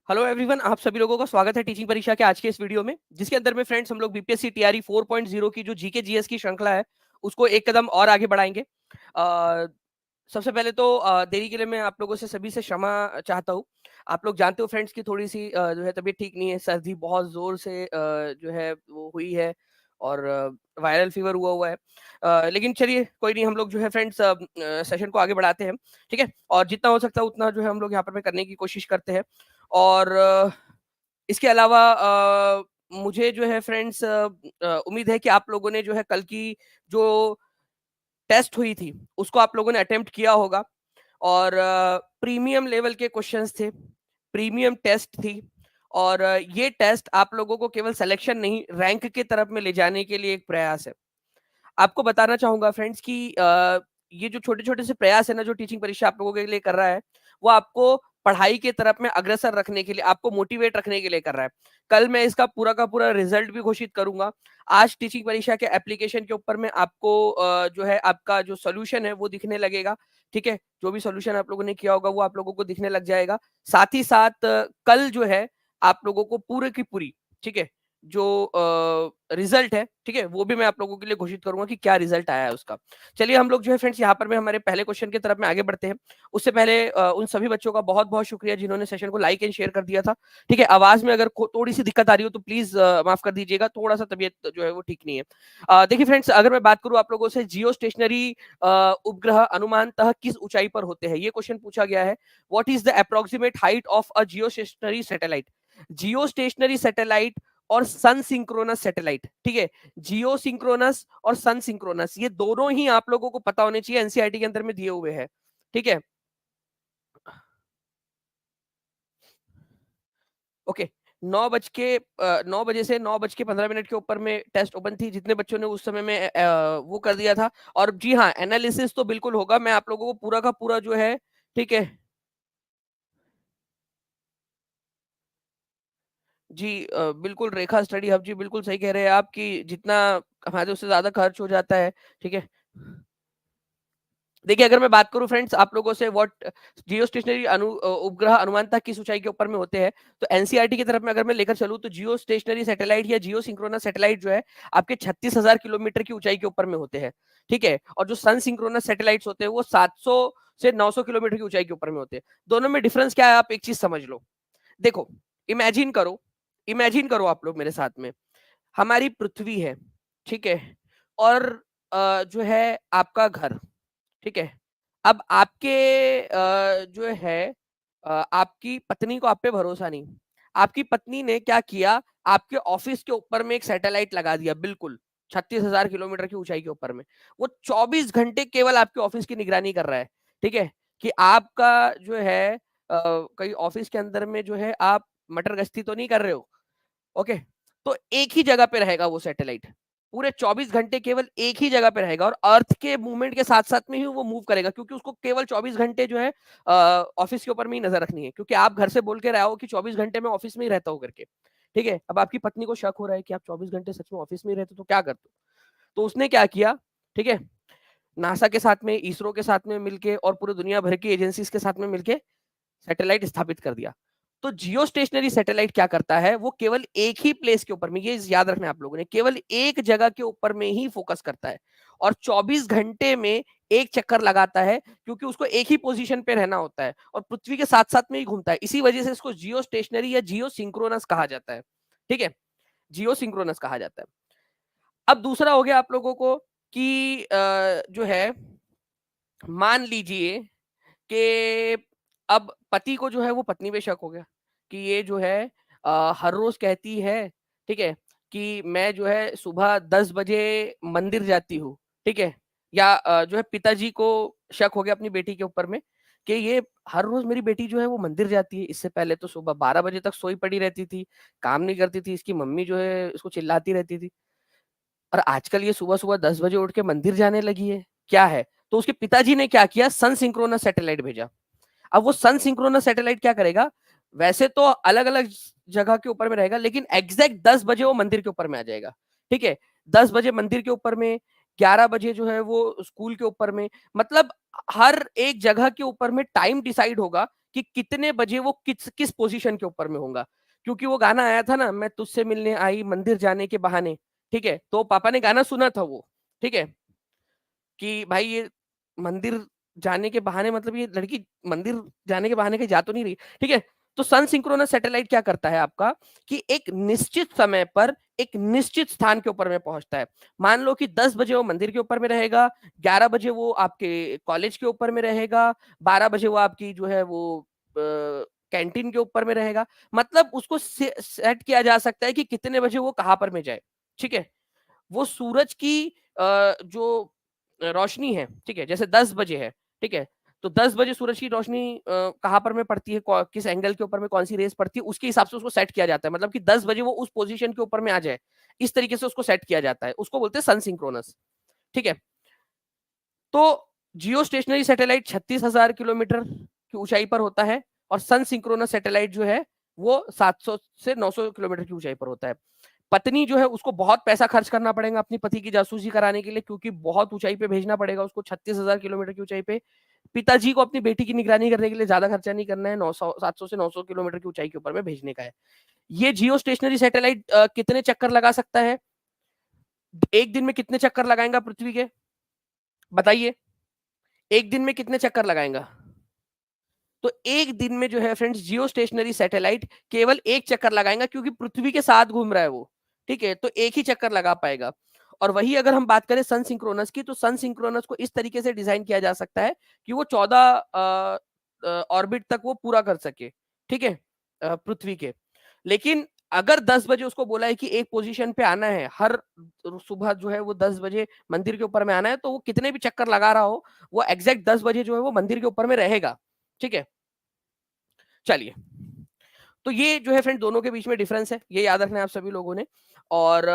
Hello everyone, आप सभी लोगों का स्वागत है टीचिंग परीक्षा के आज के इस वीडियो में, जिसके अंदर में फ्रेंड्स हम लोग बीपीएससी टीआरई 4.0 की जो जीके जीएस की श्रृंखला है उसको एक कदम और आगे बढ़ाएंगे। सबसे पहले तो देरी के लिए मैं आप लोगों से सभी से क्षमा चाहता हूँ। आप लोग जानते हो फ्रेंड्स की थोड़ी सी जो है तबीयत ठीक नहीं है, सर्दी बहुत जोर से जो है वो हुई है और वायरल फीवर हुआ हुआ है। लेकिन चलिए कोई नहीं, हम लोग जो है फ्रेंड्स सेशन को आगे बढ़ाते हैं, ठीक है। और जितना हो सकता है उतना जो है हम लोग यहाँ पर करने की कोशिश करते हैं। और इसके अलावा मुझे जो है फ्रेंड्स उम्मीद है कि आप लोगों ने जो है कल की जो टेस्ट हुई थी उसको आप लोगों ने अटेम्प्ट किया होगा। और प्रीमियम लेवल के क्वेश्चंस थे, प्रीमियम टेस्ट थी। और ये टेस्ट आप लोगों को केवल सिलेक्शन नहीं, रैंक के तरफ में ले जाने के लिए एक प्रयास है। आपको बताना चाहूंगा फ्रेंड्स कि ये जो छोटे-छोटे से प्रयास है ना, जो टीचिंग परीक्षा आप लोगों के लिए कर रहा है, वो आपको पढ़ाई की तरफ में अग्रसर रखने के लिए, आपको मोटिवेट रखने के लिए कर रहा है। कल मैं इसका पूरा का पूरा रिजल्ट भी घोषित करूँगा। आज टीचिंग परीक्षा के एप्लीकेशन के ऊपर में आपको जो है आपका जो सॉल्यूशन है वो दिखने लगेगा, ठीक है? जो भी सॉल्यूशन आप लोगों ने किया होगा वो आप लोगों को दिखने लग जाएगा। साथ ही साथ कल जो है आप लोगों को पूरे की पूरी, ठीक है? जो रिजल्ट है, ठीक है, वो भी मैं आप लोगों के लिए घोषित करूंगा कि क्या रिजल्ट आया है उसका। चलिए हम लोग जो है फ्रेंड्स यहाँ पर में हमारे पहले क्वेश्चन की तरफ में आगे बढ़ते हैं। उससे पहले उन सभी बच्चों का बहुत बहुत शुक्रिया जिन्होंने सेशन को लाइक एंड शेयर कर दिया था, ठीक है। आवाज में अगर थोड़ी सी दिक्कत आ रही हो तो प्लीज माफ कर दीजिएगा, थोड़ा सा तबीयत जो है वो ठीक नहीं है। देखिए फ्रेंड्स, अगर मैं बात करूं आप लोगों से, जियो स्टेशनरी उपग्रह अनुमानतः किस ऊंचाई पर होते हैं, ये क्वेश्चन पूछा गया है। What is the approximate height of a Jio stationery satellite? Jio stationery satellite और सन सिंक्रोनस सैटेलाइट, ठीक है। जियो सिंक्रोनस और सन सिंक्रोनस, ये दोनों ही आप लोगों को पता होने चाहिए, एनसीईआरटी के अंदर में दिए हुए हैं, ठीक है। ओके। 9 बजे से 9:15 के ऊपर में टेस्ट ओपन थी, जितने बच्चों ने उस समय में वो कर दिया था। और जी हाँ, एनालिसिस तो बिल्कुल होगा, मैं आप लोगों को पूरा का पूरा जो है, ठीक है जी। बिल्कुल रेखा स्टडी हब जी, बिल्कुल सही कह रहे हैं आप कि जितना हमारे उससे ज्यादा खर्च हो जाता है, ठीक है। देखिए अगर मैं बात करूं फ्रेंड्स आप लोगों से, व्हाट जियो स्टेशनरी उपग्रह अनुमानतः किस ऊंचाई के ऊपर में होते हैं, तो एनसीईआरटी की तरफ में अगर मैं लेकर चलूं तो जियो स्टेशनरी सैटेलाइट या जियो सिंक्रोनस सैटेलाइट जो है आपके 36,000 किलोमीटर की ऊंचाई के ऊपर में होते हैं, ठीक है। और जो सन सिंक्रोनस सैटेलाइट्स होते हैं वो 700 से 900 किलोमीटर की ऊंचाई के ऊपर में होते हैं। दोनों में डिफरेंस क्या है, आप एक चीज समझ लो। देखो, इमेजिन करो, इमेजिन करो आप लोग मेरे साथ में, हमारी पृथ्वी है, ठीक है। और जो है आपका घर, ठीक है। अब आपके जो है आपकी पत्नी को आप पे भरोसा नहीं। आपकी पत्नी ने क्या किया, आपके ऑफिस के ऊपर में एक सैटेलाइट लगा दिया, बिल्कुल 36,000 किलोमीटर की ऊंचाई के ऊपर में। वो 24 घंटे केवल आपके ऑफिस की निगरानी कर रहा है, ठीक है। कि आपका जो है कहीं ऑफिस के अंदर में जो है आप मटर गश्ती तो नहीं कर रहे हो, ओके। तो एक ही जगह पे रहेगा वो सैटेलाइट, पूरे 24 घंटे केवल एक ही जगह पे रहेगा, और अर्थ के मूवमेंट के साथ साथ में ही वो मूव करेगा, क्योंकि उसको केवल 24 घंटे जो है ऑफिस के ऊपर में ही नजर रखनी है, क्योंकि आप घर से बोल के रहे हो कि 24 घंटे में ऑफिस में ही रहता हूँ करके, ठीक है। अब आपकी पत्नी को शक हो रहा है कि आप 24 घंटे सच में ऑफिस में ही रहते हो, तो क्या करते हो? तो उसने क्या किया, ठीक है, नासा के साथ में, इसरो के साथ में मिलके और पूरे दुनिया भर की एजेंसीज के साथ में मिलके सैटेलाइट स्थापित कर दिया। तो जियो स्टेशनरी सैटेलाइट क्या करता है, वो केवल एक ही प्लेस के ऊपर में, ये याद रखना आप लोगों ने, केवल एक जगह के ऊपर में ही फोकस करता है और 24 घंटे में एक चक्कर लगाता है, क्योंकि उसको एक ही पोजीशन पे रहना होता है और पृथ्वी के साथ साथ में ही घूमता है। इसी वजह से इसको जियो स्टेशनरी या जियो सिंक्रोनस कहा जाता है, ठीक है। जियो सिंक्रोनस कहा जाता है। अब दूसरा हो गया आप लोगों को कि जो है, मान लीजिए कि अब पति को जो है वो पत्नी पे शक हो गया कि ये जो है हर रोज कहती है, ठीक है, कि मैं जो है सुबह 10 बजे मंदिर जाती हूँ, ठीक है। या जो है पिताजी को शक हो गया अपनी बेटी के ऊपर में कि ये हर रोज मेरी बेटी जो है वो मंदिर जाती है, इससे पहले तो सुबह 12 बजे तक सोई पड़ी रहती थी, काम नहीं करती थी, इसकी मम्मी जो है इसको चिल्लाती रहती थी, और आजकल ये सुबह-सुबह 10 बजे उठ के मंदिर जाने लगी है, क्या है? तो उसके पिताजी ने क्या किया, सन सिंक्रोनस सैटेलाइट भेजा। अब वो सन सिंक्रोनस सैटेलाइट क्या करेगा, वैसे तो अलग-अलग जगह के ऊपर में रहेगा, लेकिन एग्जैक्ट 10 बजे वो मंदिर के ऊपर में आ जाएगा, ठीक है? 10 बजे मंदिर के ऊपर में, 11 बजे जो है वो स्कूल के ऊपर में, मतलब हर एक जगह के ऊपर में टाइम डिसाइड होगा कि कितने बजे वो किस किस पोजीशन के ऊपर में होगा। क्योंकि वो गाना आया था ना, मैं तुझसे मिलने आई मंदिर जाने के बहाने, ठीक है, तो पापा ने गाना सुना था वो, ठीक है, कि भाई ये मंदिर जाने के बहाने, मतलब ये लड़की मंदिर जाने के बहाने कहीं जा तो नहीं रही, ठीक है। तो सन सिंक्रोनस सैटेलाइट क्या करता है आपका, कि एक निश्चित समय पर एक निश्चित स्थान के ऊपर में पहुंचता है। मान लो कि 10 बजे वो मंदिर के ऊपर में रहेगा, 11 बजे वो आपके कॉलेज के ऊपर में रहेगा, 12 बजे वो आपकी जो है वो कैंटीन के ऊपर में रहेगा। मतलब उसको सेट किया जा सकता है कि कितने बजे वो कहाँ पर में जाए, ठीक है। वो सूरज की जो रोशनी है, ठीक है, जैसे 10 बजे है, ठीक है, तो 10 बजे सूरज की रोशनी कहाँ पर में पड़ती है, किस एंगल के ऊपर में कौन सी रेस पड़ती है, उसके हिसाब से उसको सेट किया जाता है। मतलब कि 10 बजे वो उस पोजीशन के ऊपर में आ जाए, इस तरीके से उसको सेट किया जाता है, उसको बोलते हैं सन सिंक्रोनस, ठीक है। तो जियो स्टेशनरी सैटेलाइट 36,000 किलोमीटर की ऊंचाई पर होता है, और सन सिंक्रोनस सैटेलाइट जो है वो 700 से 900 किलोमीटर की ऊंचाई पर होता है। पत्नी जो है उसको बहुत पैसा खर्च करना पड़ेगा अपनी पति की जासूसी कराने के लिए, क्योंकि बहुत ऊंचाई पे भेजना पड़ेगा उसको, 36,000 किलोमीटर की ऊंचाई पे। पिताजी को अपनी बेटी की निगरानी करने के लिए ज्यादा खर्चा नहीं करना है, 900 700 से 900 किलोमीटर की ऊंचाई के ऊपर में भेजने का है। ये जियो स्टेशनरी सैटेलाइट कितने चक्कर लगा सकता है, एक दिन में कितने चक्कर लगाएगा पृथ्वी के, बताइए, एक दिन में कितने चक्कर लगाएगा। तो एक दिन में जो है फ्रेंड्स जियो स्टेशनरी सैटेलाइट केवल एक चक्कर लगाएगा, क्योंकि पृथ्वी के साथ घूम रहा है वो, ठीक है, तो एक ही चक्कर लगा पाएगा। और वही अगर हम बात करें सन सिंक्रोनस की, तो सन सिंक्रोनस को इस तरीके से डिजाइन किया जा सकता है कि वो 14 ऑर्बिट तक वो पूरा कर सके, ठीक है, पृथ्वी के। लेकिन अगर 10 बजे उसको बोला है कि एक पोजीशन पे आना है, हर सुबह जो है वो 10 बजे मंदिर के ऊपर में आना है, तो वो कितने भी चक्कर लगा रहा हो, वो एग्जैक्ट 10 बजे जो है वो मंदिर के ऊपर में रहेगा, ठीक है। चलिए, तो ये जो है फ्रेंड दोनों के बीच में डिफरेंस है, ये याद रखना है आप सभी लोगों ने। और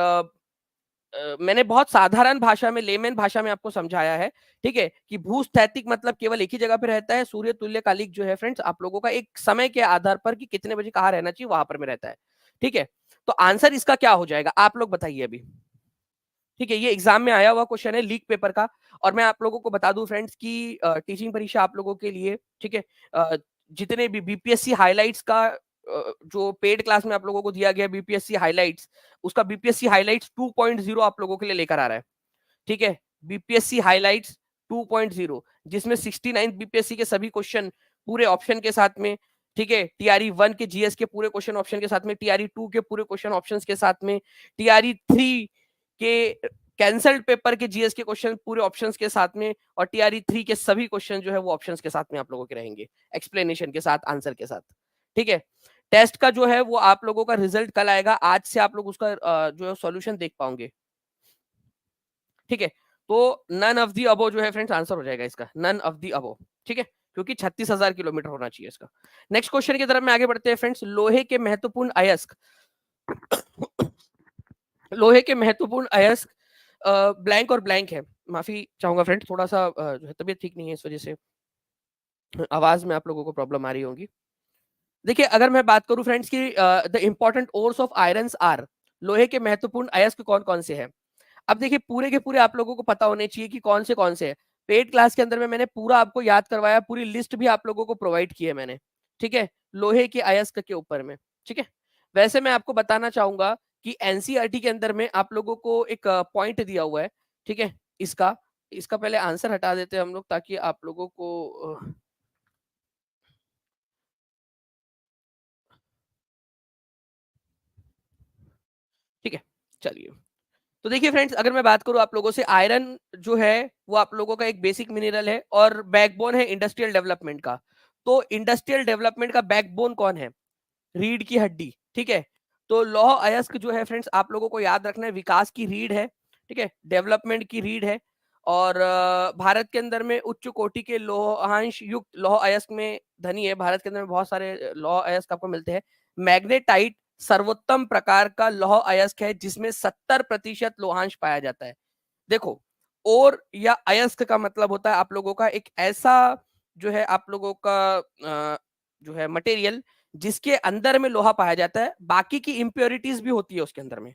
मैंने बहुत साधारण भाषा में, लेमन भाषा में आपको समझाया है, ठीक है, कि भूस्थैतिक मतलब केवल एक ही जगह पे रहता है, सूर्य तुल्यकालिक जो है फ्रेंड्स आप लोगों का एक समय के आधार पर कि कितने बजे कहाँ रहना चाहिए वहां पर में रहता है, ठीक है। तो आंसर इसका क्या हो जाएगा, आप लोग बताइए अभी, ठीक है। ये एग्जाम में आया हुआ क्वेश्चन है, लीक पेपर का। और मैं आप लोगों को बता दूं फ्रेंड्स की टीचिंग परीक्षा आप लोगों के लिए, ठीक है, जितने भी बीपीएससी हाइलाइट्स का जो पेड क्लास में आप लोगों को दिया गया बीपीएससी हाइलाइट्स, उसका बीपीएससी हाइलाइट्स 2.0 आप लोगों के लिए लेकर आ रहा है, ठीक है। बीपीएससी हाइलाइट्स 2.0, जिसमें 69 बीपीएससी के सभी क्वेश्चन पूरे ऑप्शन के साथ में, ठीक है, टीआरई 1 के जीएस के पूरे क्वेश्चन ऑप्शन के साथ में, टीआरई 2 के पूरे क्वेश्चन ऑप्शंस के साथ में, टीआरई 3 के कैंसल्ड पेपर के जीएस के क्वेश्चन पूरे ऑप्शंस के साथ में, और टीआरई 3 के सभी क्वेश्चन जो है वो ऑप्शंस के साथ में आप लोगों के रहेंगे, एक्सप्लेनेशन के साथ, आंसर के साथ, ठीक है। टेस्ट का जो है वो आप लोगों का रिजल्ट कल आएगा, आज से आप लोग उसका जो है सॉल्यूशन देख पाओगे, ठीक है। तो नन ऑफ दी अबो जो है फ्रेंड्स आंसर हो जाएगा इसका, नन ऑफ दी अबो, ठीक है, क्योंकि 36,000 किलोमीटर होना चाहिए इसका। नेक्स्ट क्वेश्चन की तरफ में आगे बढ़ते हैं फ्रेंड्स। लोहे के महत्वपूर्ण अयस्क लोहे के महत्वपूर्ण अयस्क ब्लैंक और ब्लैंक है। माफी चाहूंगा फ्रेंड्स, थोड़ा सा जो है तबीयत ठीक नहीं है, इस वजह से आवाज में आप लोगों को प्रॉब्लम आ रही होगी। देखिए, अगर मैं बात करूं फ्रेंड्स की the important ores of irons are, लोहे के महत्वपूर्ण अयस्क कौन कौन से हैं। अब देखिए, पूरे के पूरे आप लोगों को पता होने चाहिए कि कौन से हैं। पेड क्लास के अंदर में मैंने पूरा आपको याद करवाया, पूरी लिस्ट भी आप लोगों को प्रोवाइड की है मैंने, ठीक है, लोहे के अयस्क के ऊपर में, ठीक है। वैसे मैं आपको बताना चाहूंगा कि एनसीईआरटी के अंदर में आप लोगों को एक पॉइंट दिया हुआ है, ठीक है। इसका इसका पहले आंसर हटा देते हैं हम लोग, ताकि आप लोगों को ठीक है, चलिए। तो देखिए फ्रेंड्स, अगर मैं बात करूं आप लोगों से, आयरन जो है वो आप लोगों का एक बेसिक मिनरल है और बैकबोन है इंडस्ट्रियल डेवलपमेंट का। तो इंडस्ट्रियल डेवलपमेंट का बैकबोन कौन है, रीढ़ की हड्डी, ठीक है। तो लौह अयस्क जो है फ्रेंड्स आप लोगों को याद रखना है, विकास की रीढ़ है, ठीक है, डेवलपमेंट की रीढ़ है। और भारत के अंदर में उच्च कोटि के लोहांश युक्त लौह अयस्क में धनी है। भारत के अंदर में बहुत सारे लौह अयस्क आपको मिलते हैं। मैग्नेटाइट सर्वोत्तम प्रकार का लौह अयस्क है, जिसमें 70% लोहांश पाया जाता है। देखो, और या अयस्क का मतलब होता है आप लोगों का एक ऐसा जो है आप लोगों का जो है मटेरियल जिसके अंदर में लोहा पाया जाता है, बाकी की इंप्योरिटीज भी होती है उसके अंदर में।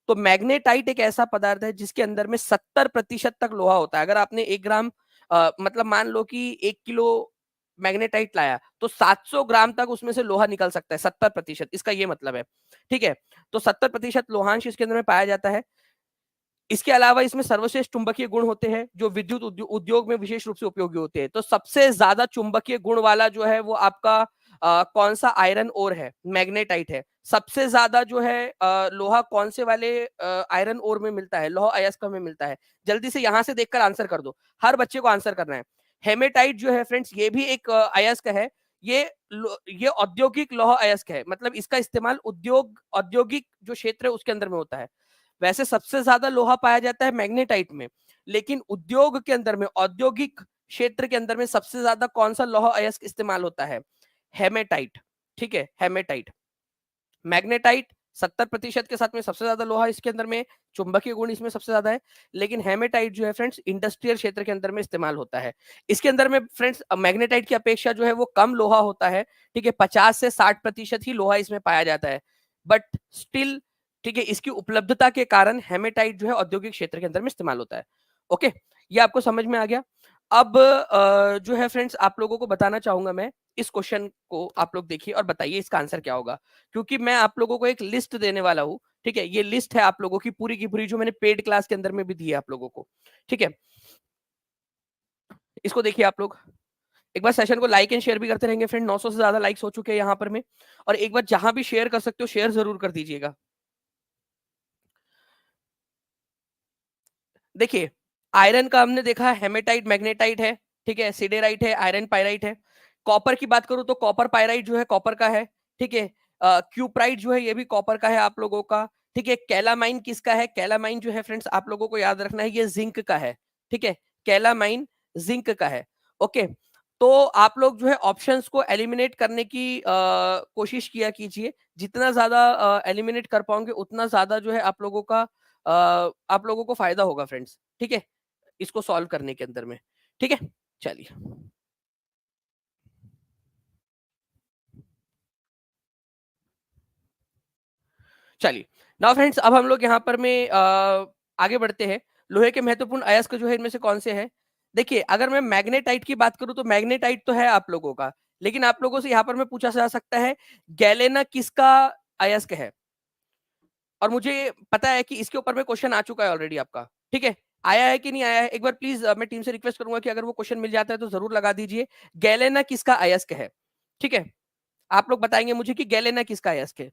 तो मैग्नेटाइट एक ऐसा पदार्थ है जिसके अंदर में 70% तक लोहा होता है। अगर आपने 1 ग्राम मतलब मान लो कि 1 किलो मैग्नेटाइट लाया तो 700 ग्राम तक उसमें से लोहा निकल सकता है, 70%, इसका ये मतलब है। ठीक है, तो 70% लोहांश इसके अंदर में पाया जाता है। इसके अलावा इसमें सर्वश्रेष्ठ चुंबकीय गुण होते हैं जो विद्युत उद्योग में विशेष रूप से उपयोगी होते हैं। तो सबसे ज्यादा चुंबकीय गुण वाला जो है वो आपका कौन सा आयरन ओर है, मैग्नेटाइट है। सबसे ज्यादा जो है लोहा कौन से वाले आयरन ओर में मिलता है, लौह अयस्क में मिलता है। जल्दी से यहां से देखकर आंसर कर दो, हर बच्चे को आंसर करना है। हेमेटाइट जो है फ्रेंड्स ये भी एक अयस्क है। ये ये औद्योगिक लौह अयस्क है, मतलब इसका इस्तेमाल औद्योगिक जो क्षेत्र है उसके अंदर में होता है। वैसे सबसे ज्यादा लोहा पाया जाता है मैग्नेटाइट में, लेकिन उद्योग के अंदर में, औद्योगिक क्षेत्र के अंदर में सबसे ज्यादा कौन सा लौह अयस्क इस्तेमाल होता है, हेमेटाइट। ठीक है, हेमेटाइट। मैग्नेटाइट 70% के साथ में सबसे ज्यादा लोहा इसके अंदर में, चुंबकीय गुण इसमें सबसे ज्यादा है। लेकिन हेमेटाइट जो है फ्रेंड्स इंडस्ट्रियल क्षेत्र के अंदर में इस्तेमाल होता है। इसके अंदर में फ्रेंड्स मैग्नेटाइट की अपेक्षा जो है वो कम लोहा होता है। ठीक है, 50 से 60% ही लोहा इसमें पाया जाता है, बट स्टिल ठीक है इसकी उपलब्धता के कारण हेमेटाइट जो है औद्योगिक क्षेत्र के अंदर में इस्तेमाल होता है। ओके, ये आपको समझ में आ गया। अब जो है फ्रेंड्स आप लोगों को बताना चाहूंगा मैं, इस क्वेश्चन को आप लोग देखिए और बताइए इसका आंसर क्या होगा, क्योंकि मैं आप लोगों को एक लिस्ट देने वाला हूं। ठीक है, ये लिस्ट है आप लोगों की पूरी जो मैंने पेड क्लास के अंदर में भी दी है आप लोगों को। ठीक है, इसको देखिए आप लोग। एक बार सेशन को लाइक एंड शेयर भी करते रहेंगे फ्रेंड, 900 से ज्यादा लाइक्स हो चुके हैं यहाँ पर में। और एक बार जहां भी शेयर कर सकते हो शेयर जरूर कर दीजिएगा। देखिए, आयरन का हमने देखा, हेमेटाइट मैग्नेटाइट है। ठीक है, सिडेराइट है, आयरन पायराइट है। कॉपर की बात करूं तो कॉपर पायराइट जो है कॉपर का है। ठीक है, क्यूप्राइट जो है ये भी कॉपर का है आप लोगों का। ठीक है, कैलामाइन किसका है, कैलामाइन जो है फ्रेंड्स आप लोगों को याद रखना है ये जिंक का है। ठीक है, कैलामाइन जिंक का है। ओके, तो आप लोग जो है ऑप्शंस को एलिमिनेट करने की कोशिश किया कीजिए। जितना ज्यादा एलिमिनेट कर पाओगे उतना ज्यादा जो है आप लोगों को फायदा होगा फ्रेंड्स। ठीक है, इसको सॉल्व करने के अंदर में। ठीक है, चलिए। चलिए नाउ फ्रेंड्स, अब हम लोग यहाँ पर में आगे बढ़ते हैं। लोहे के महत्वपूर्ण अयस्क जो है इनमें से कौन से हैं। देखिए, अगर मैं मैग्नेटाइट की बात करूं तो मैग्नेटाइट तो है आप लोगों का, लेकिन आप लोगों से यहाँ पर में पूछा जा सकता है गैलेना किसका अयस्क है। और मुझे पता है कि इसके ऊपर में क्वेश्चन आ चुका है ऑलरेडी आपका। ठीक है, आया है कि नहीं आया है, एक बार प्लीज मैं टीम से रिक्वेस्ट करूंगा कि अगर वो क्वेश्चन मिल जाता है तो जरूर लगा दीजिए। गैलेना किसका अयस्क है। ठीक है, आप लोग बताएंगे मुझे कि गैलेना किसका अयस्क है।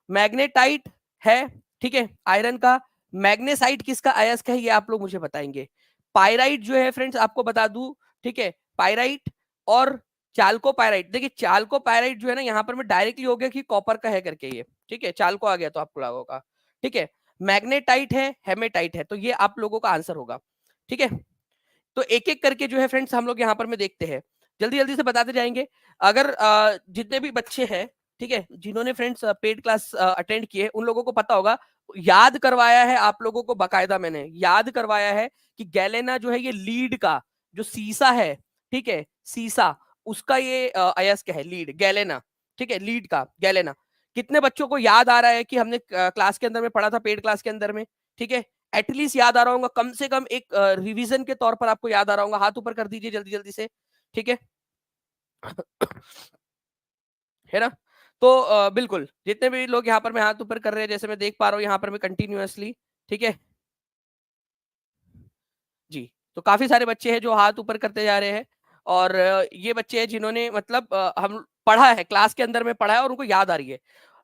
मैग्नेटाइट है, ठीक है, आयरन का। मैग्नेसाइट किसका अयस्क है ये आप लोग मुझे बताएंगे। पायराइट जो है फ्रेंड्स आपको बता दूं, ठीक है, पायराइट और चालको पायराइट। देखिए, चालको पायराइट जो है ना यहाँ पर मैं डायरेक्टली हो गया कि कॉपर का है करके ये। ठीक है, चालको आ गया तो आपको लगा होगा। ठीक है, मैग्नेटाइट है, हेमेटाइट है, तो ये आप लोगों का आंसर होगा। ठीक है, तो एक एक करके जो है फ्रेंड्स हम लोग यहाँ पर में देखते हैं, जल्दी जल्दी से बताते जाएंगे। अगर जितने भी बच्चे हैं, ठीक है, जिन्होंने फ्रेंड्स पेड क्लास अटेंड किए उन लोगों को पता होगा, याद करवाया है आप लोगों को, बकायदा मैंने याद करवाया है कि गैलेना जो है ये लीड का जो सीसा है, ठीक है, सीसा, उसका ये अयस्क है लीड, गैलेना। ठीक है, लीड का गैलेना। कितने बच्चों को याद आ रहा है कि हमने क्लास के अंदर में पढ़ा था, पेड क्लास के अंदर में। ठीक है, एटलीस्ट याद आ रहा होगा, कम से कम एक रिवीजन के तौर पर आपको याद आ रहा होगा। हाथ ऊपर कर दीजिए जल्दी जल्दी से। ठीक है है ना। तो बिल्कुल जितने भी लोग यहाँ पर मैं हाथ ऊपर कर रहे हैं, जैसे मैं देख पा रहा हूँ यहाँ पर मैं कंटिन्यूअसली। ठीक है जी, तो काफी सारे बच्चे हैं जो हाथ ऊपर करते जा रहे हैं। और ये बच्चे हैं जिन्होंने मतलब हम पढ़ा है, क्लास के अंदर में पढ़ा है और उनको याद आ रही है।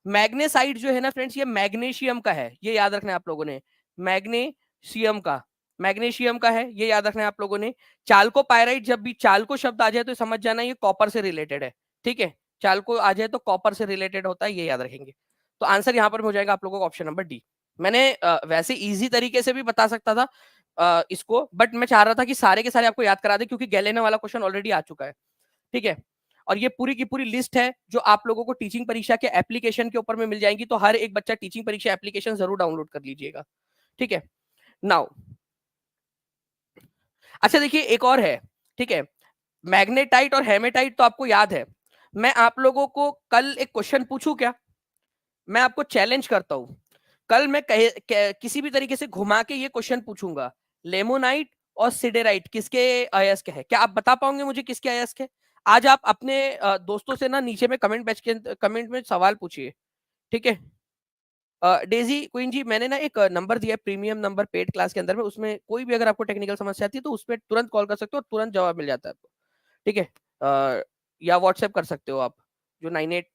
मैग्नेसाइट जो है ना फ्रेंड्स ये मैग्नीशियम का है, ये याद रखना है आप लोगों ने। मैग्नीशियम का, मैग्नीशियम का है, ये याद रखना है आप लोगों ने। चालको पायराइट, जब भी चालको शब्द आ जाए तो समझ जाना ये कॉपर से रिलेटेड है। ठीक है, चालको आ जाए तो कॉपर से रिलेटेड होता है, ये याद रखेंगे। तो आंसर यहाँ पर हो जाएगा आप लोगों का ऑप्शन नंबर डी। मैंने वैसे इजी तरीके से भी बता सकता था इसको, बट मैं चाह रहा था कि सारे के सारे आपको याद करा दे, क्योंकि गैलेना वाला क्वेश्चन ऑलरेडी आ चुका है। ठीक है, और ये पूरी की पूरी लिस्ट है जो आप लोगों को टीचिंग परीक्षा के एप्लीकेशन के ऊपर में मिल जाएगी, तो हर एक बच्चा टीचिंग परीक्षा एप्लीकेशन जरूर डाउनलोड कर लीजिएगा। ठीक है, नाउ अच्छा देखिए एक और है। ठीक है, मैग्नेटाइट और हेमेटाइट तो आपको याद है। मैं आप लोगों को कल एक क्वेश्चन पूछूं क्या, मैं आपको चैलेंज करता हूं। कल मैं किसी भी तरीके से घुमा के ये क्वेश्चन पूछूंगा, लेमोनाइट और सिडेराइट किसके अयस्क है, क्या आप बता पाओगे मुझे किसके अयस्क है। आज आप अपने दोस्तों से ना नीचे में कमेंट में सवाल पूछिए, ठीक है। डेज़ी क्वीन जी, मैंने ना एक नंबर दिया है, प्रीमियम नंबर पेड क्लास के अंदर में, उसमें कोई भी अगर आपको टेक्निकल समस्या आती है तो उसपे तुरंत कॉल कर सकते हो और तुरंत जवाब मिल जाता है आपको, ठीक है। या व्हाट्सएप कर सकते हो आप, जो 98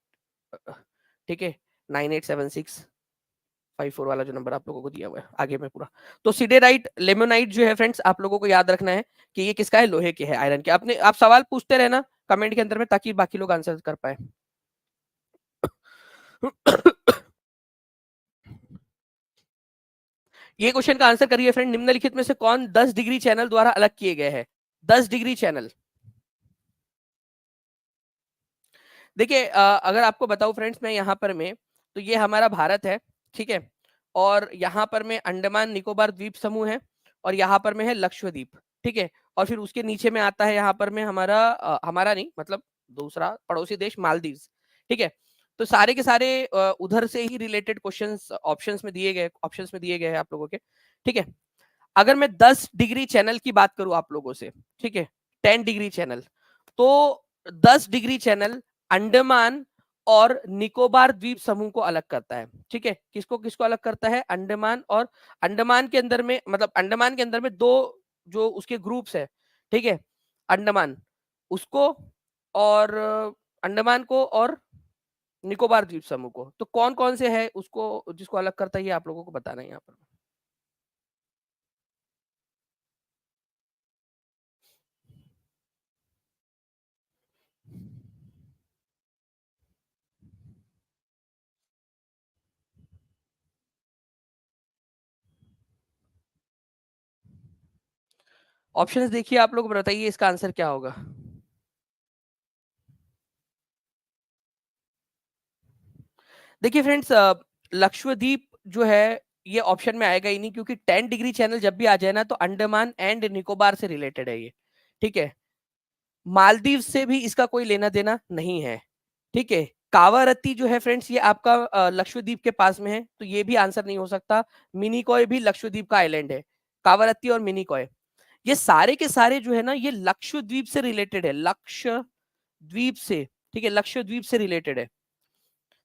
ठीक है, 987654 वाला जो नंबर आप लोगों को दिया हुआ है आगे में पूरा। तो सिडेराइट लेमोनाइट जो है फ्रेंड्स, आप लोगों को याद रखना है कि ये किसका है, लोहे के है, आयरन के। आपने आप सवाल पूछते रहना कमेंट के अंदर में, ताकि बाकी लोग आंसर कर पाए। ये क्वेश्चन का आंसर करिए फ्रेंड, निम्नलिखित में से कौन 10 डिग्री चैनल द्वारा अलग किए गए हैं? 10 डिग्री चैनल। देखिए अगर आपको बताऊं फ्रेंड्स, मैं यहाँ पर में, तो ये हमारा भारत है, ठीक है। और यहाँ पर में अंडमान निकोबार द्वीप समूह है, और यहाँ पर में है लक्षद्वीप, ठीक है। और फिर उसके नीचे में आता है यहाँ पर में हमारा हमारा नहीं, मतलब दूसरा पड़ोसी देश मालदीव, ठीक है। तो सारे के सारे उधर से ही रिलेटेड क्वेश्चंस ऑप्शंस में दिए गए हैं आप लोगों के, ठीक है। अगर मैं 10 डिग्री चैनल की बात करूं आप लोगों से, ठीक है, 10 डिग्री चैनल, तो 10 डिग्री चैनल अंडमान और निकोबार द्वीप समूह को अलग करता है, ठीक है। किसको किसको अलग करता है? अंडमान और अंडमान के अंदर में, मतलब अंडमान के अंदर में दो जो उसके ग्रुप्स है, ठीक है, अंडमान उसको, और अंडमान को, और निकोबार द्वीप समूह को। तो कौन कौन से है उसको जिसको अलग करता है, ये आप लोगों को बताना है यहाँ पर। ऑप्शंस देखिए, आप लोग बताइए इसका आंसर क्या होगा। देखिए फ्रेंड्स, लक्षद्वीप जो है ये ऑप्शन में आएगा ही नहीं, क्योंकि 10 डिग्री चैनल जब भी आ जाए ना, तो अंडमान एंड निकोबार से रिलेटेड है ये, ठीक है। मालदीव से भी इसका कोई लेना देना नहीं है, ठीक है। कावारत्ती जो है फ्रेंड्स, ये आपका लक्षद्वीप के पास में है, तो ये भी आंसर नहीं हो सकता। मिनिकॉय भी लक्षद्वीप का आइलैंड है, कावारत्ती और मिनिकॉय, ये सारे के सारे जो है ना, ये लक्षद्वीप से रिलेटेड है, लक्षद्वीप से, ठीक है, लक्षद्वीप से रिलेटेड है।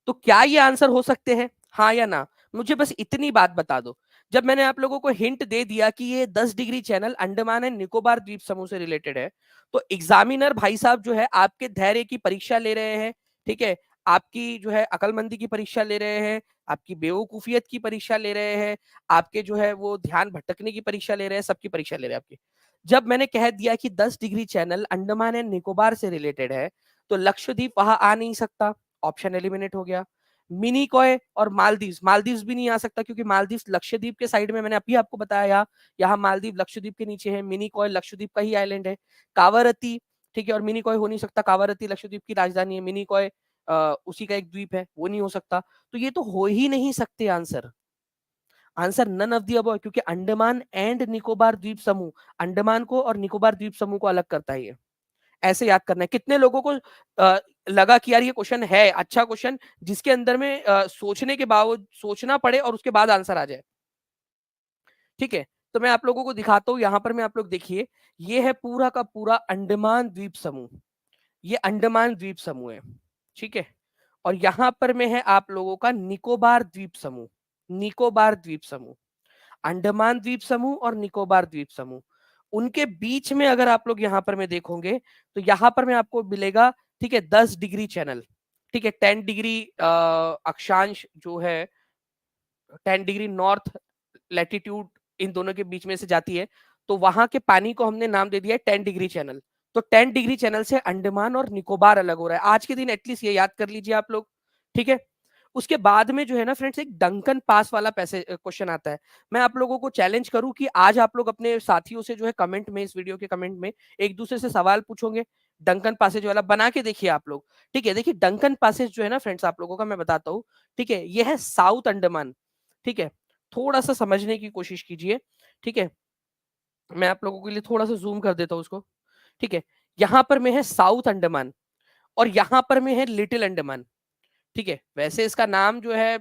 तो क्या ये आंसर हो सकते हैं, हाँ या ना? मुझे बस इतनी बात बता दो। जब मैंने आप लोगों को हिंट दे दिया कि ये 10 degree channel Andaman and Nicobar द्वीप समूह से रिलेटेड है, तो एग्जामिनर भाई साहब जो है आपके धैर्य की परीक्षा ले रहे हैं, ठीक है। आपकी जो है अकलमंदी की परीक्षा ले रहे हैं, आपकी बेवकूफियत की परीक्षा ले रहे हैं, आपके जो है वो ध्यान भटकने की परीक्षा ले रहे हैं, सबकी परीक्षा ले रहे हैं आपकी। जब मैंने कह दिया कि 10 degree channel Andaman and Nicobar से रिलेटेड है, तो लक्षद्वीप वहां आ नहीं सकता, ऑप्शन एलिमिनेट हो गया। मिनिकॉय और मालदीव्स, मालदीव्स भी नहीं आ सकता, क्योंकि मालदीव्स लक्षद्वीप के साइड में, मैंने अभी आपको बताया, यहाँ मालदीव लक्षद्वीप के नीचे है, मिनिकॉय लक्षद्वीप का ही आइलैंड है। कावारती, ठीक है, और मिनिकॉय हो नहीं सकता, कावारती लक्षद्वीप की राजधानी है, मिनिकॉय उसी का एक द्वीप है, वो नहीं हो सकता। तो ये तो हो ही नहीं सकते answer. Answer none of the above, क्योंकि अंडमान एंड निकोबार द्वीप समूह, अंडमान को और निकोबार द्वीप समूह को अलग करता है ये। ऐसे याद करना है। कितने लोगों को लगा कि यार ये क्वेश्चन है अच्छा क्वेश्चन, जिसके अंदर में सोचने के बावजूद सोचना पड़े और उसके बाद आंसर आ जाए, ठीक है। तो मैं आप लोगों को दिखाता हूं, यहां पर में आप लोग देखिए, ये है पूरा का पूरा अंडमान द्वीप समूह, ये अंडमान द्वीप समूह है, ठीक है। और यहां पर में है आप लोगों का निकोबार द्वीप समूह, निकोबार द्वीप समूह, अंडमान द्वीप समूह और निकोबार द्वीप समूह। उनके बीच में अगर आप लोग यहाँ पर में देखोगे, तो यहाँ पर में आपको मिलेगा, ठीक है, 10 डिग्री चैनल, ठीक है, 10 डिग्री अक्षांश जो है, 10 डिग्री नॉर्थ लैटिट्यूड इन दोनों के बीच में से जाती है, तो वहां के पानी को हमने नाम दे दिया है 10 डिग्री चैनल। तो 10 डिग्री चैनल से अंडमान और निकोबार अलग हो रहा है, आज के दिन एटलीस्ट ये याद कर लीजिए आप लोग, ठीक है। उसके बाद में जो है ना फ्रेंड्स, एक डंकन पास वाला पैसे क्वेश्चन आता है। मैं आप लोगों को चैलेंज करूं कि आज आप लोग अपने साथियों से जो है कमेंट में, इस वीडियो के कमेंट में एक दूसरे से सवाल पूछोगे, डंकन पासेज वाला बना के देखिए आप लोग, ठीक है। देखिए डंकन पासेज जो है ना फ्रेंड्स, आप लोगों का मैं बताता हूँ, ठीक है, ये है साउथ अंडमान, ठीक है। थोड़ा सा समझने की कोशिश कीजिए, ठीक है। मैं आप लोगों के लिए थोड़ा सा जूम कर देता हूँ उसको, ठीक है। यहाँ पर में है साउथ अंडमान, और यहाँ पर में है लिटिल अंडमान, ठीक है। वैसे इसका नाम जो है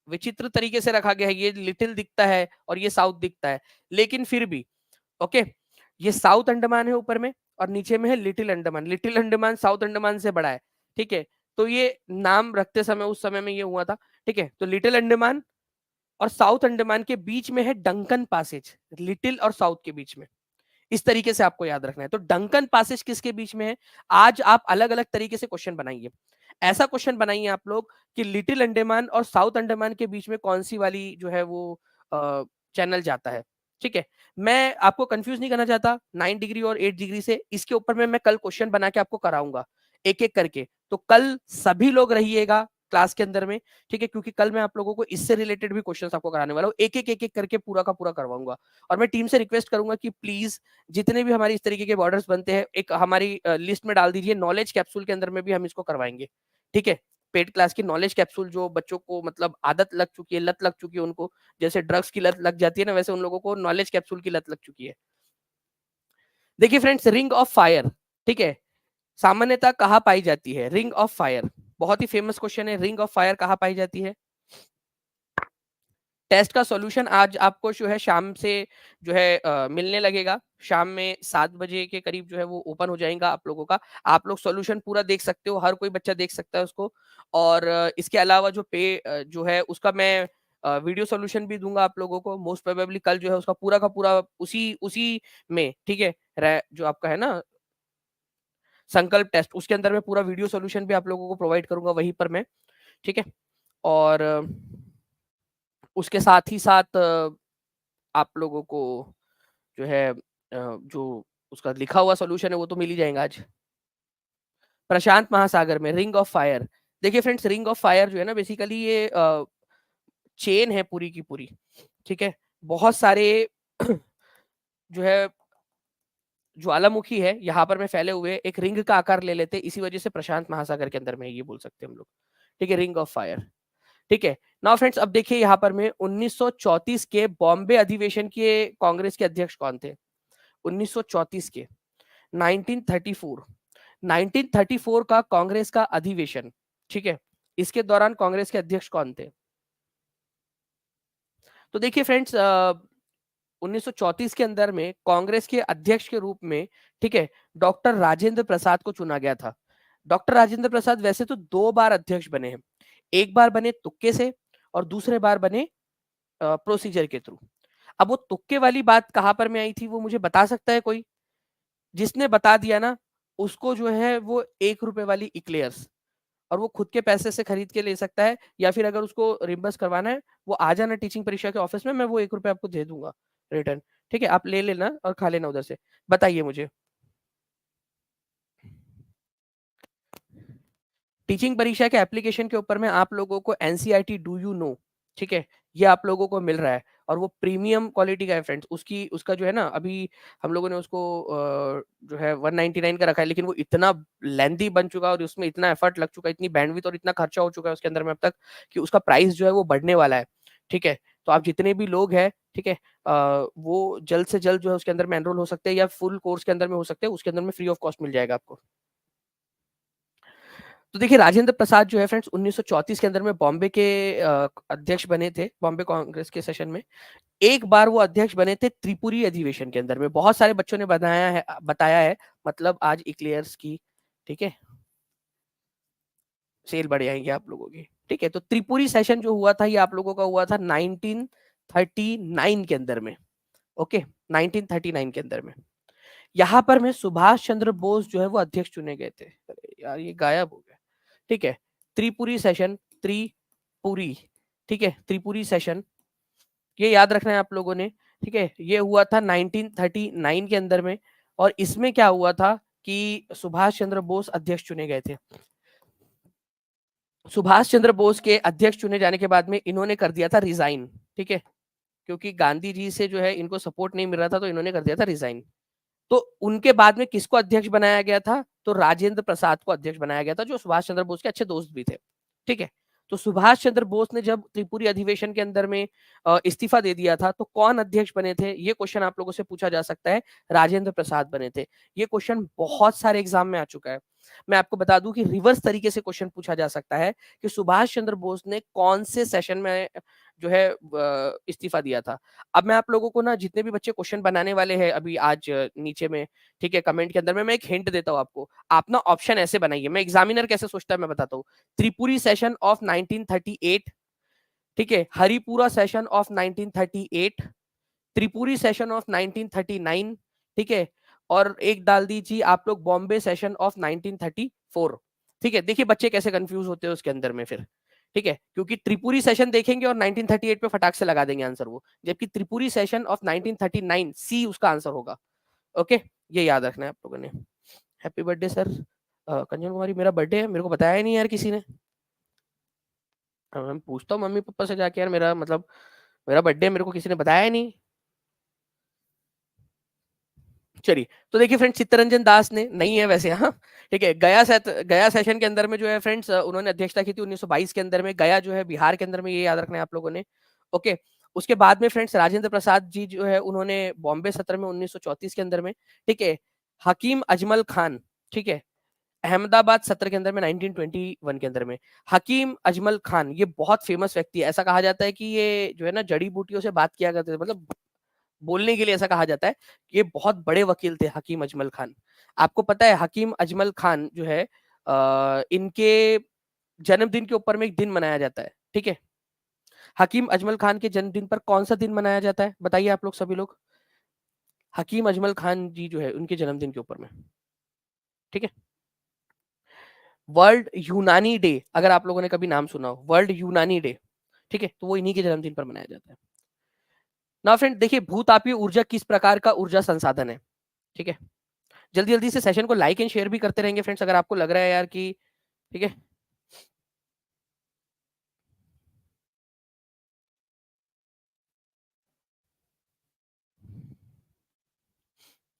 विचित्र तरीके से रखा गया है, ये लिटिल दिखता है और ये साउथ दिखता है, लेकिन फिर भी ओके, ये साउथ अंडमान है ऊपर में, और नीचे में है little Andaman. Little Andaman south Andaman से बड़ा है, ठीक है। तो ये नाम रखते समय उस समय में ये हुआ था, ठीक है। तो लिटिल अंडमान और साउथ अंडमान के बीच में है डंकन पासेज, लिटिल और साउथ के बीच में। इस तरीके से आपको याद रखना है। तो डंकन पासेज किसके बीच में है? आज आप अलग अलग तरीके से क्वेश्चन बनाइए। ऐसा क्वेश्चन बनाइए आप लोग कि लिटिल अंडमान और साउथ अंडमान के बीच में कौन सी वाली जो है वो चैनल जाता है, ठीक है। मैं आपको कंफ्यूज नहीं करना चाहता 9 डिग्री और 8 डिग्री से। इसके ऊपर में मैं कल क्वेश्चन बना के आपको कराऊंगा एक एक करके। तो कल सभी लोग रहिएगा क्लास के अंदर में, ठीक है, क्योंकि कल मैं आप लोगों को इससे रिलेटेड भी क्वेश्चंस आपको कराने वाला हूँ। एक एक करके पूरा का पूरा करवाऊंगा। और मैं टीम से रिक्वेस्ट करूंगा कि प्लीज जितने भी हमारी इस तरीके के बॉर्डर्स बनते हैं एक हमारी लिस्ट में डाल दीजिए। नॉलेज कैप्सूल के अंदर में भी हम इसको करवाएंगे, ठीक है। पेड क्लास की नॉलेज कैप्सूल जो बच्चों को मतलब आदत लग चुकी है, लत लग चुकी है उनको, जैसे ड्रग्स की लत लग जाती है ना, वैसे उन लोगों को नॉलेज कैप्सूल की लत लग चुकी है। देखिए फ्रेंड्स, रिंग ऑफ फायर, ठीक है, सामान्यतः कहाँ पाई जाती है? रिंग ऑफ फायर बहुत ही फेमस क्वेश्चन है। रिंग ऑफ फायर कहाँ पाई जाती है? टेस्ट का सॉल्यूशन आज आपको जो है शाम से जो है मिलने लगेगा। शाम में 7 बजे के करीब जो है वो ओपन हो जाएगा आप लोगों का। आप लोग सॉल्यूशन पूरा देख सकते हो, हर कोई बच्चा देख सकता है उसको। और इसके अलावा जो जो है उसका मैं वीडियो सॉल्यूशन भी दूंगा आप लोगों को। मोस्ट प्रोबेबली कल जो है उसका पूरा का पूरा उसी उसी में, ठीक है, जो आपका है ना संकल्प टेस्ट, उसके अंदर मैं पूरा वीडियो सॉल्यूशन भी आप लोगों को प्रोवाइड करूंगा वहीं पर मैं, ठीक है। और उसके साथ ही साथ आप लोगों को जो है जो उसका लिखा हुआ सॉल्यूशन है वो तो मिल ही जाएगा आज। प्रशांत महासागर में रिंग ऑफ फायर, देखिए फ्रेंड्स, रिंग ऑफ फायर जो है ना बेसिकली ये चेन है पूरी की पूरी, ठीक है। बहुत सारे जो है ज्वालामुखी है यहाँ पर में फैले हुए, एक रिंग का आकार ले लेते, इसी वजह से प्रशांत महासागर के अंदर में ये बोल सकते हैं हम लोग, ठीक है, रिंग ऑफ फायर, ठीक है। नाउ फ्रेंड्स, अब देखिए यहाँ पर में 1934 के बॉम्बे अधिवेशन के कांग्रेस के अध्यक्ष कौन थे? 1934 के 1934 1934 का कांग्रेस का अधिवेशन, ठीक है, इसके दौरान कांग्रेस के अध्यक्ष कौन थे? तो देखिए फ्रेंड्स, 1934 के अंदर में कांग्रेस के अध्यक्ष के रूप में, ठीक है, डॉक्टर राजेंद्र प्रसाद को चुना गया था। डॉक्टर राजेंद्र प्रसाद वैसे तो 2 बार अध्यक्ष बने हैं, एक बार बने तुक्के से और दूसरे बार बने प्रोसीजर के थ्रू। अब वो तुक्के वाली बात कहां पर में आई थी वो मुझे बता सकता है कोई? जिसने बता दिया ना उसको जो है वो 1 रुपए वाली इक्लेयर्स, और वो खुद के पैसे से खरीद के ले सकता है, या फिर अगर उसको रिम्बर्स करवाना है वो आ जाना टीचिंग परीक्षा के ऑफिस में, मैं वो 1 रुपए आपको दे दूंगा रिटर्न, ठीक है, आप ले लेना और खा लेना उधर से। बताइए मुझे, टीचिंग परीक्षा के एप्लीकेशन के ऊपर में आप लोगों को एनसीईआरटी डू यू नो, ठीक है, ये आप लोगों को मिल रहा है, और वो प्रीमियम क्वालिटी का है फ्रेंड्स। उसकी उसका जो है ना अभी हम लोगों ने उसको जो है 199 का रखा है, लेकिन वो इतना लेंथी बन चुका है और उसमें इतना एफर्ट लग चुका है, इतनी बैंडविड्थ और इतना खर्चा हो चुका है उसके अंदर में अब तक, कि उसका प्राइस जो है वो बढ़ने वाला है, ठीक है। तो आप जितने भी लोग हैं, ठीक है, वो जल्द से जल्द जो है उसके अंदर में एनरोल हो सकते हैं, या फुल कोर्स के अंदर में हो सकते हैं, उसके अंदर में फ्री ऑफ कॉस्ट मिल जाएगा आपको। तो देखिए राजेंद्र प्रसाद जो है फ्रेंड्स 1934 के अंदर में बॉम्बे के अध्यक्ष बने थे, बॉम्बे कांग्रेस के सेशन में। एक बार वो अध्यक्ष बने थे त्रिपुरी अधिवेशन के अंदर में, बहुत सारे बच्चों ने बताया है, मतलब आज इक्लेयर्स की, ठीक है, सेल बढ़ जाएंगे आप लोगों की, ठीक है। तो त्रिपुरी सेशन जो हुआ था ये आप लोगों का हुआ था 1939 के अंदर में, ओके, 1939 के अंदर में। यहाँ पर में सुभाष चंद्र बोस जो है वो अध्यक्ष चुने गए थे। अरे यार ये गायब हो गया, ठीक है। त्रिपुरी सेशन, त्रिपुरी, ठीक है, त्रिपुरी सेशन, ये याद रखना है आप लोगों ने, ठीक है। ये हुआ था 1939 के अंदर में, और इसमें क्या हुआ था कि सुभाष चंद्र बोस अध्यक्ष चुने गए थे। सुभाष चंद्र बोस के अध्यक्ष चुने जाने के बाद में इन्होंने कर दिया था रिजाइन, ठीक है, क्योंकि गांधी जी से जो है इनको सपोर्ट नहीं मिल रहा था, तो इन्होंने कर दिया था रिजाइन। तो उनके बाद में किसको अध्यक्ष बनाया गया था? तो राजेंद्र प्रसाद को अध्यक्ष बनाया गया था, जो सुभाष चंद्र बोस के अच्छे दोस्त भी थे, ठीक है। तो सुभाष चंद्र बोस ने जब त्रिपुरी अधिवेशन के अंदर में इस्तीफा दे दिया था, तो कौन अध्यक्ष बने थे? ये क्वेश्चन आप लोगों से पूछा जा सकता है। राजेंद्र प्रसाद बने थे। ये क्वेश्चन बहुत सारे एग्जाम में आ चुका है। मैं आपको बता दूं कि रिवर्स तरीके से क्वेश्चन पूछा जा सकता है कि सुभाष चंद्र बोस ने कौन से सेशन में जो है इस्तीफा दिया था। अब मैं आप लोगों को ना, जितने भी बच्चे क्वेश्चन बनाने वाले हैं अभी आज नीचे में, ठीक है, कमेंट के अंदर में, मैं एक हिंट देता हूँ आपको। आप ना ऑप्शन ऐसे बनाइए, मैं एग्जामिनर कैसे सोचता है मैं बताता हूँ। त्रिपुरी सेशन ऑफ 1938, ठीक है, Haripura session of 1938, Tripuri session of 1939, ठीक है, और एक डाल दीजिए आप लोग बॉम्बे सेशन ऑफ 1934। ठीक है, देखिए बच्चे कैसे कंफ्यूज होते हैं उसके अंदर में फिर। ठीक है, क्योंकि त्रिपुरी सेशन देखेंगे और 1938 पे फटाक से लगा देंगे आंसर वो, जबकि त्रिपुरी सेशन ऑफ 1939 सी उसका आंसर होगा। ओके, ये याद रखना है आप लोगों ने। Happy birthday sir. Kanchan Kumari, मेरा बर्थडे है, मेरे को बताया ही नहीं यार किसी ने। मैं पूछता हूँ मम्मी पापा से जाके, यार मेरा मतलब मेरा बर्थडे मेरे को किसी ने बताया ही नहीं। चलिए, तो देखिए फ्रेंड्स, चित्तरंजन दास ने, नहीं है वैसे, हाँ, ठीक है, गया सेशन के अंदर में जो है फ्रेंड्स, उन्होंने अध्यक्षता की थी 1922 के अंदर में। गया जो है बिहार के अंदर में, ये याद रखना है आप लोगों ने। ओके, उसके बाद में फ्रेंड्स राजेंद्र प्रसाद जी जो है, उन्होंने बॉम्बे सत्र में 1934 के अंदर में, ठीक है, हकीम अजमल खान, ठीक है, अहमदाबाद सत्र के अंदर में 1921 के अंदर में। हकीम अजमल खान ये बहुत फेमस व्यक्ति है, ऐसा कहा जाता है कि ये जो है ना जड़ी बूटियों से बात किया करते थे, मतलब बोलने के लिए ऐसा कहा जाता है। ये बहुत बड़े वकील थे हकीम अजमल खान। आपको पता है हकीम अजमल खान जो है, इनके जन्मदिन के ऊपर में एक दिन मनाया जाता है, ठीक है। हकीम अजमल खान के जन्मदिन पर कौन सा दिन मनाया जाता है, बताइए आप लोग सभी लोग। हकीम अजमल खान जी जो है उनके जन्मदिन के ऊपर में, ठीक है, वर्ल्ड यूनानी डे, अगर आप लोगों ने कभी नाम सुना हो, वर्ल्ड यूनानी डे, ठीक है, तो वो इन्हीं के जन्मदिन पर मनाया जाता है। ना फ्रेंड देखिए, भूतापीय ऊर्जा किस प्रकार का ऊर्जा संसाधन है, ठीक है। जल्दी जल्दी से सेशन को लाइक एंड शेयर भी करते रहेंगे फ्रेंड्स, अगर आपको लग रहा है यार कि, ठीक है।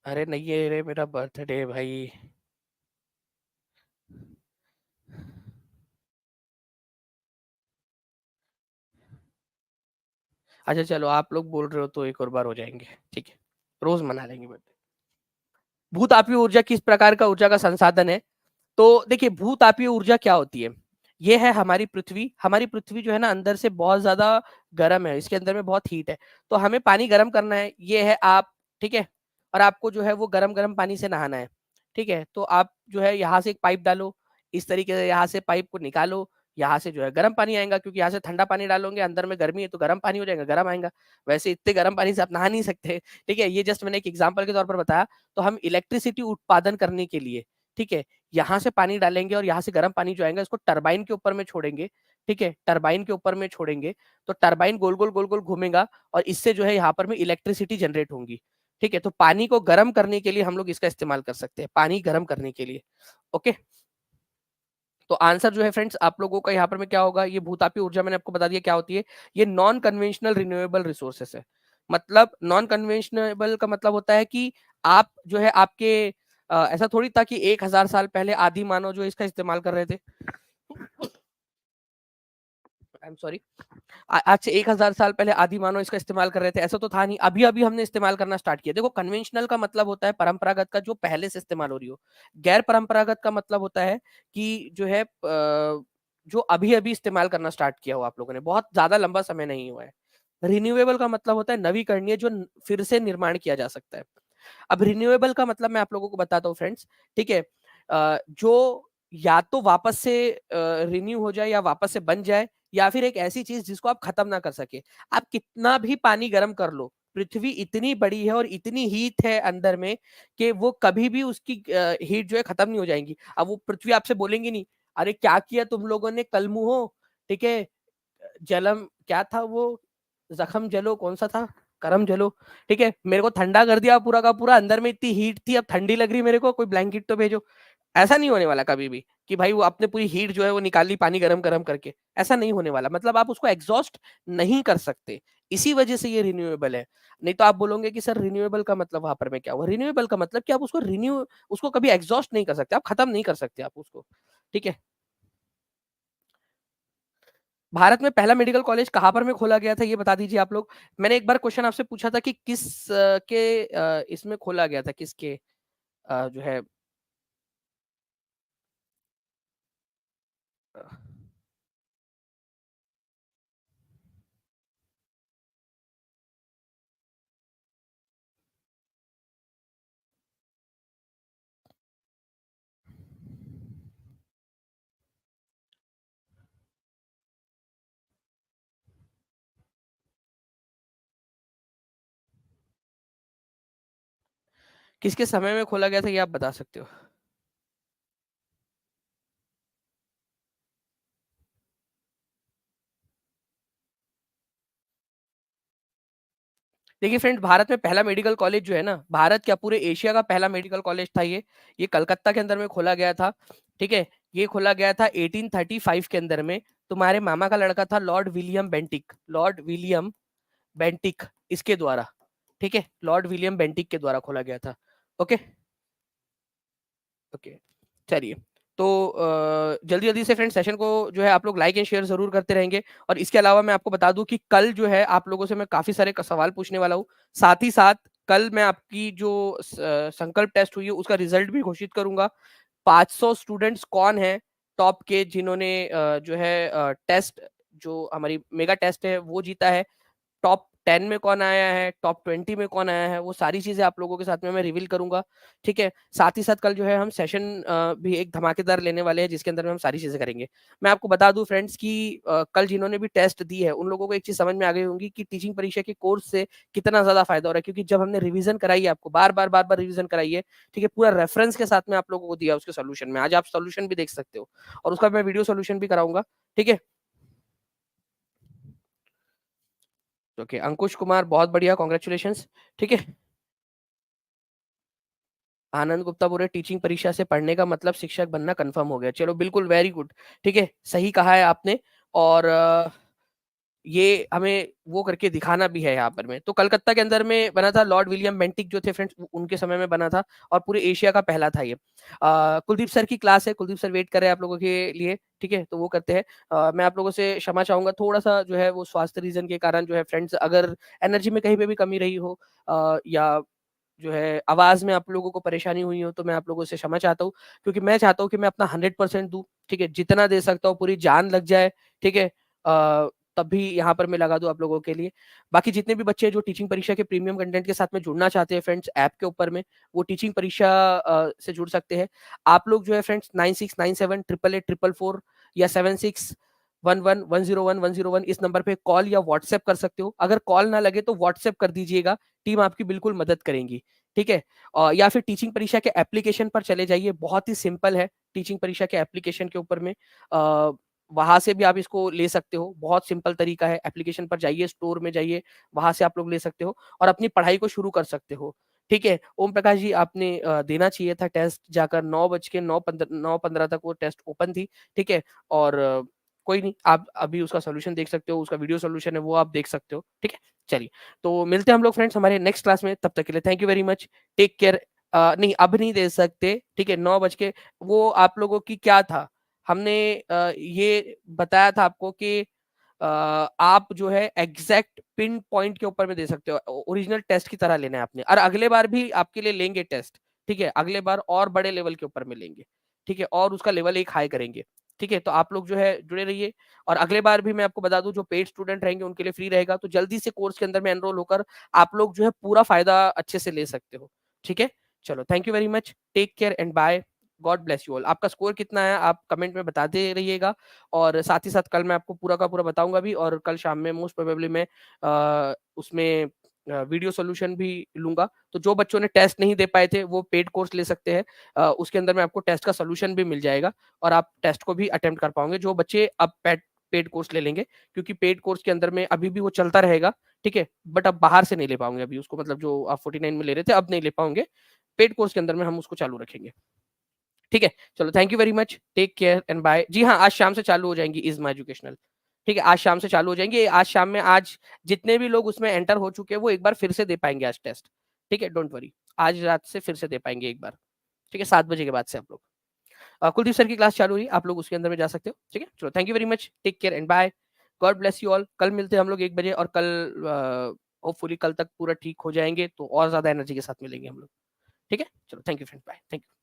अरे नहीं है रे, मेरा बर्थडे भाई। अच्छा चलो, आप लोग बोल रहे हो तो एक और बार हो जाएंगे, ठीक है, रोज मना लेंगे बर्थडे। भूतापीय ऊर्जा किस प्रकार का ऊर्जा का संसाधन है? तो देखिए, भूतापीय ऊर्जा क्या होती है? ये है हमारी पृथ्वी। हमारी पृथ्वी जो है ना अंदर से बहुत ज्यादा गर्म है, इसके अंदर में बहुत हीट है, तो हमें पानी गर्म करना है, ये है आप, ठीक है, और आपको जो है वो गर्म गर्म पानी से नहाना है, ठीक है। तो आप जो है यहाँ से एक पाइप डालो, इस तरीके से यहाँ से पाइप को निकालो, यहाँ से जो है गर्म पानी आएगा, क्योंकि यहाँ से ठंडा पानी डालोगे, अंदर में गर्मी है तो गर्म पानी हो जाएगा, गर्म आएगा। वैसे इतने गर्म पानी से आप नहा नहीं सकते, ठीक है, ये जस्ट मैंने एक एग्जाम्पल के तौर पर बताया। तो हम इलेक्ट्रिसिटी उत्पादन करने के लिए, ठीक है, यहाँ से पानी डालेंगे और यहाँ से गर्म पानी जो आएगा इसको टरबाइन के ऊपर में छोड़ेंगे, ठीक है, टरबाइन के ऊपर में छोड़ेंगे, तो टरबाइन गोल गोल घूमेगा और इससे जो है यहाँ पर में इलेक्ट्रिसिटी जनरेट होंगी, ठीक है। तो पानी को गर्म करने के लिए हम लोग इसका इस्तेमाल कर सकते हैं, पानी गर्म करने के लिए। ओके, तो आंसर जो है फ्रेंड्स आप लोगों का यहाँ पर में क्या होगा, ये भूतापीय ऊर्जा मैंने आपको बता दिया क्या होती है। ये नॉन कन्वेंशनल रिन्यूएबल रिसोर्सेस है। मतलब नॉन कन्वेंशनल का मतलब होता है कि आप जो है आपके ऐसा थोड़ी था कि 1000 साल पहले आदि मानव जो इसका इस्तेमाल कर रहे थे। आई एम सॉरी, आज से 1000 साल पहले आदि मानव इसका इस्तेमाल कर रहे थे, ऐसा तो था नहीं, अभी अभी हमने इस्तेमाल करना स्टार्ट किया। देखो, कन्वेंशनल का मतलब होता है परंपरागत का, जो पहले से इस्तेमाल हो रही हो। गैर परंपरागत का मतलब होता है कि जो है जो अभी अभी इस्तेमाल करना स्टार्ट किया हो आप लोगों ने, बहुत ज्यादा लंबा समय नहीं हुआ है। रिन्यूएबल का मतलब होता है नवीकरणीय, जो फिर से निर्माण किया जा सकता है। अब रिन्यूएबल का मतलब मैं आप लोगों को बताता हूँ फ्रेंड्स, ठीक है, जो या तो वापस से रिन्यू हो जाए या वापस से बन जाए, या फिर एक ऐसी चीज जिसको आप खत्म ना कर सके। आप कितना भी पानी गर्म कर लो, पृथ्वी इतनी बड़ी है और इतनी हीट है अंदर में कि वो कभी भी उसकी हीट जो है खत्म नहीं हो जाएगी। अब वो पृथ्वी आपसे बोलेंगी नहीं, अरे क्या किया तुम लोगों ने कल मुहो, ठीक है, जलम क्या था वो, जख्म जलो कौन सा था, करम जलो, ठीक है, मेरे को ठंडा कर दिया पूरा का पूरा, अंदर में इतनी हीट थी अब ठंडी लग रही मेरे को, कोई ब्लैंकेट तो भेजो। ऐसा नहीं होने वाला कभी भी कि भाई वो अपने पूरी हीट जो है वो निकाल ली पानी गरम गरम करके, ऐसा नहीं होने वाला। मतलब आप उसको एग्जॉस्ट नहीं कर सकते, इसी वजह से ये रिन्यूएबल है। नहीं तो आप बोलोगे कि सर रिन्यूएबल का मतलब वहां पर में क्या हुआ, रिन्यूएबल का मतलब कि आप उसको उसको कभी एग्जॉस्ट नहीं कर सकते, आप खत्म नहीं कर सकते आप उसको, ठीक है। भारत में पहला मेडिकल कॉलेज कहाँ पर में खोला गया था, ये बता दीजिए आप लोग। मैंने एक बार क्वेश्चन आपसे पूछा था कि किस के इसमें खोला गया था, किसके जो है किसके समय में खोला गया था ये आप बता सकते हो? देखिए फ्रेंड्स, भारत में पहला मेडिकल कॉलेज जो है ना, भारत क्या पूरे एशिया का पहला मेडिकल कॉलेज था ये कलकत्ता के अंदर में खोला गया था। ठीक है, ये खोला गया था 1835 के अंदर में। तुम्हारे मामा का लड़का था Lord William Bentinck, Lord William Bentinck इसके द्वारा। ठीक है, लॉर्ड विलियम बेंटिक के द्वारा खोला गया था। ओके ओके, चलिए। तो जल्दी जल्दी से फ्रेंड सेशन को जो है आप लोग लाइक एंड शेयर जरूर करते रहेंगे। और इसके अलावा मैं आपको बता दूं कि कल जो है आप लोगों से मैं काफी सारे सवाल पूछने वाला हूँ। साथ ही साथ कल मैं आपकी जो संकल्प टेस्ट हुई है उसका रिजल्ट भी घोषित करूंगा। 500 स्टूडेंट्स कौन है टॉप के जिन्होंने जो है टेस्ट, जो हमारी मेगा टेस्ट है वो जीता है, टॉप 10 में कौन आया है, टॉप 20 में कौन आया है, वो सारी चीजें आप लोगों के साथ में मैं रिवील करूंगा। ठीक है, साथ ही साथ कल जो है हम सेशन भी एक धमाकेदार लेने वाले हैं जिसके अंदर में हम सारी चीजें करेंगे। मैं आपको बता दूं फ्रेंड्स कि कल जिन्होंने भी टेस्ट दी है उन लोगों को एक चीज समझ में आ गई होंगी कि टीचिंग परीक्षा के कोर्स से कितना ज्यादा फायदा हो रहा है, क्योंकि जब हमने रिवीजन कराई है, आपको बार बार रिवीजन कराई है, ठीक है, पूरा रेफरेंस के साथ में आप लोगों को दिया उसके सोल्यूशन में। आज आप सोल्यूशन भी देख सकते हो और उसका मैं वीडियो सोल्यूशन भी कराऊंगा। ठीक है, ओके अंकुश कुमार, बहुत बढ़िया, कॉन्ग्रेचुलेशन। ठीक है, आनंद गुप्ता बोले टीचिंग परीक्षा से पढ़ने का मतलब शिक्षक बनना कंफर्म हो गया। चलो बिल्कुल, वेरी गुड। ठीक है, सही कहा है आपने। और ये हमें वो करके दिखाना भी है यहाँ पर में। तो कलकत्ता के अंदर में बना था, लॉर्ड विलियम बेंटिक जो थे फ्रेंड्स उनके समय में बना था और पूरे एशिया का पहला था ये। कुलदीप सर की क्लास है, कुलदीप सर वेट कर रहे हैं आप लोगों के लिए। ठीक है, तो वो करते हैं। मैं आप लोगों से क्षमा चाहूंगा, थोड़ा सा जो है वो स्वास्थ्य रीजन के कारण जो है फ्रेंड्स, अगर एनर्जी में कहीं पे भी कमी रही हो या जो है आवाज में आप लोगों को परेशानी हुई हो, तो मैं आप लोगों से क्षमा चाहता हूँ, क्योंकि मैं चाहता हूँ कि मैं अपना 100% दूं। ठीक है, जितना दे सकता हूँ, पूरी जान लग जाए। ठीक है, तब भी यहाँ पर मैं लगा दूं आप लोगों के लिए। बाकी जितने भी बच्चे जो टीचिंग परीक्षा के प्रीमियम कंटेंट के साथ में जुड़ना चाहते हैं फ्रेंड्स, ऐप के ऊपर में वो टीचिंग परीक्षा से जुड़ सकते हैं। आप लोग जो है फ्रेंड्स 9697 888 444 या 7611 101 इस नंबर पे कॉल या व्हाट्सएप कर सकते हो। अगर कॉल ना लगे तो व्हाट्सएप कर दीजिएगा, टिम आपकी बिल्कुल मदद करेंगी। ठीक है, या फिर टीचिंग परीक्षा के एप्लीकेशन पर चले जाइए, बहुत ही सिंपल है। टीचिंग परीक्षा के एप्लीकेशन के ऊपर में वहां से भी आप इसको ले सकते हो, बहुत सिंपल तरीका है। एप्लीकेशन पर जाइए, स्टोर में जाइए, वहां से आप लोग ले सकते हो और अपनी पढ़ाई को शुरू कर सकते हो। ठीक है, ओम प्रकाश जी आपने देना चाहिए था टेस्ट जाकर, 9 बज के 9:15 तक वो टेस्ट ओपन थी। ठीक है, और कोई नहीं, आप अभी उसका सोल्यूशन देख सकते हो, उसका वीडियो सोल्यूशन है वो आप देख सकते हो। ठीक है, चलिए, तो मिलते हैं हम लोग फ्रेंड्स हमारे नेक्स्ट क्लास में। तब तक के लिए thank you very much, take care. नहीं, अब नहीं दे सकते। ठीक है, 9 बज के, वो आप लोगों की क्या था, हमने ये बताया था आपको कि आप जो है एग्जैक्ट पिन पॉइंट के ऊपर में दे सकते हो, ओरिजिनल टेस्ट की तरह लेना है आपने, और अगले बार भी आपके लिए लेंगे टेस्ट। ठीक है, अगले बार और बड़े लेवल के ऊपर में लेंगे। ठीक है, और उसका लेवल एक हाई करेंगे। ठीक है, तो आप लोग जो है जुड़े रहिए। और अगले बार भी मैं आपको बता दूं, जो पेड स्टूडेंट रहेंगे उनके लिए फ्री रहेगा, तो जल्दी से कोर्स के अंदर में एनरोल होकर आप लोग जो है पूरा फायदा अच्छे से ले सकते हो। ठीक है, चलो thank you very much, take care and bye, God bless you all. आपका स्कोर कितना है आप कमेंट में बताते रहिएगा, और साथ ही साथ कल मैं आपको पूरा का पूरा बताऊंगा भी, और कल शाम में मोस्ट प्रोबेबली मैं उसमें वीडियो सोल्यूशन भी लूंगा। तो जो बच्चों ने टेस्ट नहीं दे पाए थे वो पेड कोर्स ले सकते हैं, उसके अंदर में आपको टेस्ट का सोल्यूशन भी मिल जाएगा और आप टेस्ट को भी अटेम्प्ट कर पाओगे। जो बच्चे अब पेड पेड कोर्स ले लेंगे, क्योंकि पेड कोर्स के अंदर में अभी भी वो चलता रहेगा। ठीक है, बट अब बाहर से नहीं ले पाओगे अभी उसको, मतलब जो आप 49 में ले रहे थे अब नहीं ले पाओगे। पेड कोर्स के अंदर में हम उसको चालू रखेंगे। ठीक है, चलो thank you very much, take care and bye. जी हाँ, आज शाम से चालू हो जाएंगी इज माई एजुकेशनल। ठीक है, आज शाम से चालू हो जाएंगे। आज शाम में, आज जितने भी लोग उसमें एंटर हो चुके हैं वो एक बार फिर से दे पाएंगे आज टेस्ट। ठीक है, डोंट वरी, आज रात से फिर से दे पाएंगे एक बार। ठीक है, 7 बजे के बाद से आप लोग कुलदीप सर की क्लास चालू हुई, आप लोग उसके अंदर में जा सकते हो। ठीक है, चलो thank you very much, take care and bye, God bless you all. कल मिलते हैं हम लोग 1 बजे, और कल होपफुली कल तक पूरा ठीक हो जाएंगे तो और ज्यादा एनर्जी के साथ मिलेंगे हम लोग। ठीक है, चलो thank you friend, bye, thank you.